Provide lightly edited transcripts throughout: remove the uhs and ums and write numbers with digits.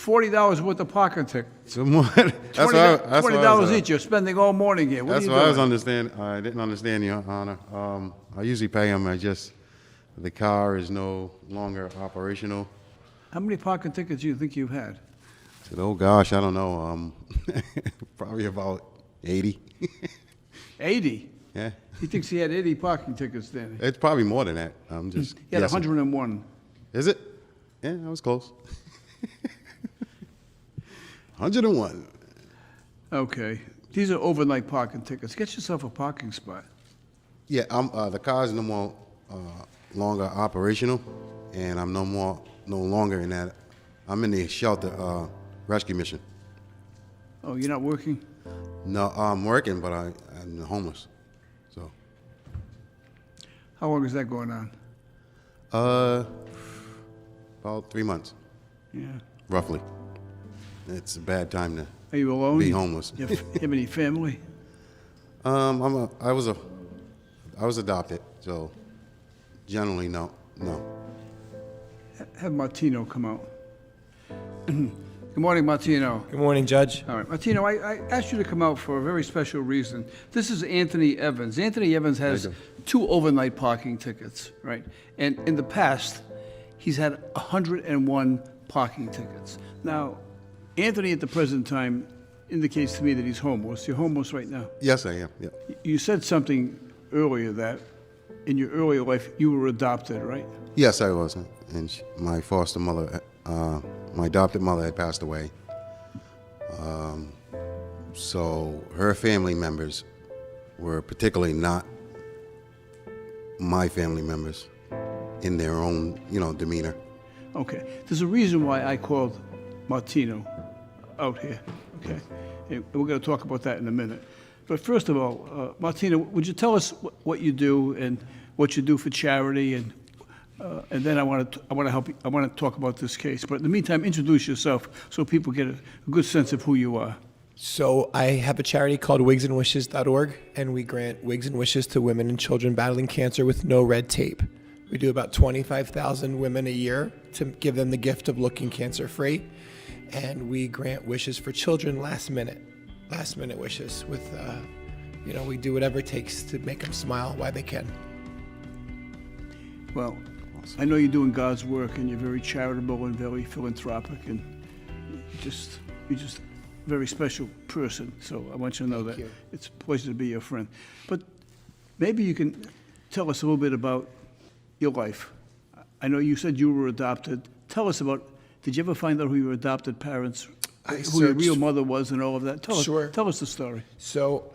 $40 worth of parking tickets. So more, that's what I $20 was, each. You're spending all morning here. What that's are you what I was doing? understand. I didn't understand, Your Honor. I usually pay them. The car is no longer operational. How many parking tickets do you think you've had? I said, oh gosh, I don't know. Probably about 80. 80? Yeah. He thinks he had 80 parking tickets then. It's probably more than that. I'm just He had guessing. 101. Is it? Yeah, I was close. 101. Okay. These are overnight parking tickets. Get yourself a parking spot. Yeah, the car is no more longer operational, and I'm no longer in that. I'm in the shelter rescue mission. Oh, you're not working? No, I'm working, but I'm homeless. So. How long is that going on? About 3 months, Yeah. roughly. It's a bad time to Are you alone? be homeless. You have any family? I was adopted, so generally no. Have Martino come out. Good morning, Martino. Good morning, Judge. All right, Martino, I asked you to come out for a very special reason. This is Anthony Evans. Anthony Evans has 2 overnight parking tickets, right? And in the past, he's had 101 parking tickets. Now, Anthony at the present time indicates to me that he's homeless. You're homeless right now. Yes, I am. Yeah. You said something earlier that in your earlier life you were adopted, right? Yes, I was. And my foster mother, my adopted mother had passed away. So her family members were particularly not my family members in their own, demeanor. Okay. There's a reason why I called Martino out here, okay? And we're going to talk about that in a minute. But first of all, Martino, would you tell us what you do and what you do for charity, and then I want to help you. I want to talk about this case. But in the meantime, introduce yourself so people get a good sense of who you are. So I have a charity called wigsandwishes.org, and we grant wigs and wishes to women and children battling cancer with no red tape. We do about 25,000 women a year to give them the gift of looking cancer-free, and we grant wishes for children last minute wishes with, we do whatever it takes to make them smile while they can. Well, I know you're doing God's work, and you're very charitable and very philanthropic, and you're just a very special person. So I want you to know that it's a pleasure to be your friend. But maybe you can tell us a little bit about your life. I know you said you were adopted. Tell us about, did you ever find out who your adopted parents, who your real mother was and all of that? Tell us the story. So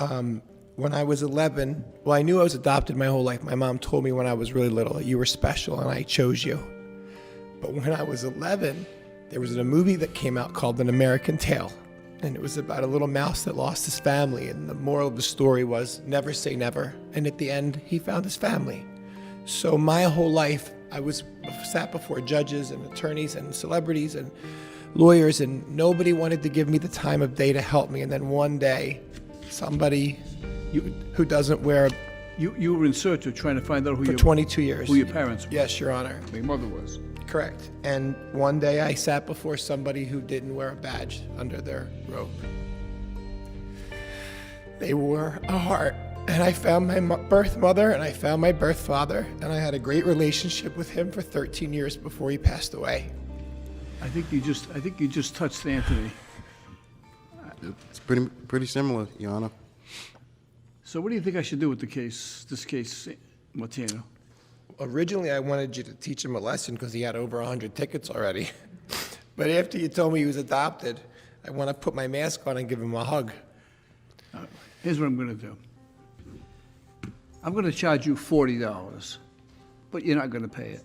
when I was 11, well, I knew I was adopted my whole life. My mom told me when I was really little that you were special and I chose you. But when I was 11, there was a movie that came out called An American Tale. And it was about a little mouse that lost his family. And the moral of the story was never say never. And at the end, he found his family. So my whole life, I sat before judges and attorneys and celebrities and lawyers, and nobody wanted to give me the time of day to help me. And then one day, somebody who doesn't wear You were in search of trying to find out for 22 years. Who your parents were. Yes, Your Honor. My mother was. Correct. And one day I sat before somebody who didn't wear a badge under their robe. They wore a heart. And I found my birth mother and I found my birth father, and I had a great relationship with him for 13 years before he passed away. I think you just touched Anthony. It's pretty similar, Your Honor. So what do you think I should do with this case, Martino? Originally, I wanted you to teach him a lesson because he had over 100 tickets already. But after you told me he was adopted, I want to put my mask on and give him a hug. Here's what I'm going to do. I'm going to charge you $40, but you're not going to pay it.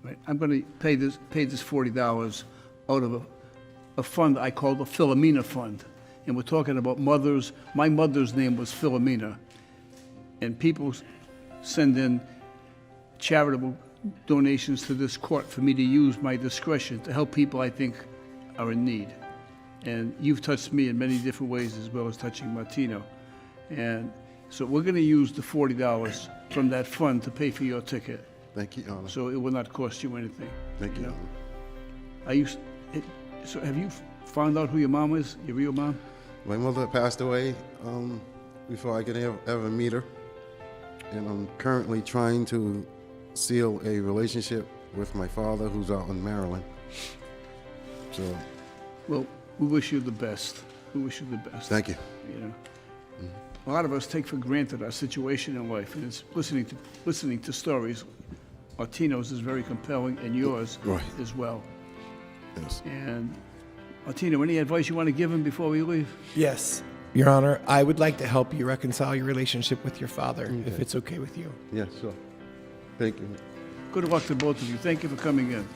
Right? I'm going to pay this $40 out of a fund I call the Philomena Fund. And we're talking about mothers. My mother's name was Philomena. And people send in charitable donations to this court for me to use my discretion to help people I think are in need. And you've touched me in many different ways as well as touching Martino. And so we're going to use the $40 from that fund to pay for your ticket. Thank you, Your Honor. So it will not cost you anything. Thank you, Your Honor. So have you found out who your mom is, your real mom? My mother passed away before I could ever meet her, and I'm currently trying to seal a relationship with my father, who's out in Maryland. So, Well, we wish you the best. We wish you the best. thank you. You know, a lot of us take for granted our situation in life, and it's listening to stories. Martino's is very compelling, and yours Right. as well. Yes. And Martino, any advice you want to give him before we leave? Yes, Your Honor, I would like to help you reconcile your relationship with your father, if it's okay with you. Yes, sure. Thank you. Good luck to both of you. Thank you for coming in.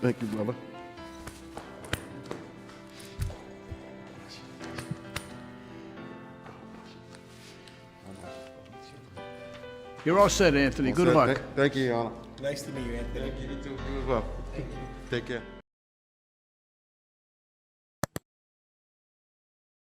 Thank you, brother. You're all set, Anthony. Good luck. Thank you, Your Honor. Nice to meet you, Anthony. Thank you, you too. You as well. Take care.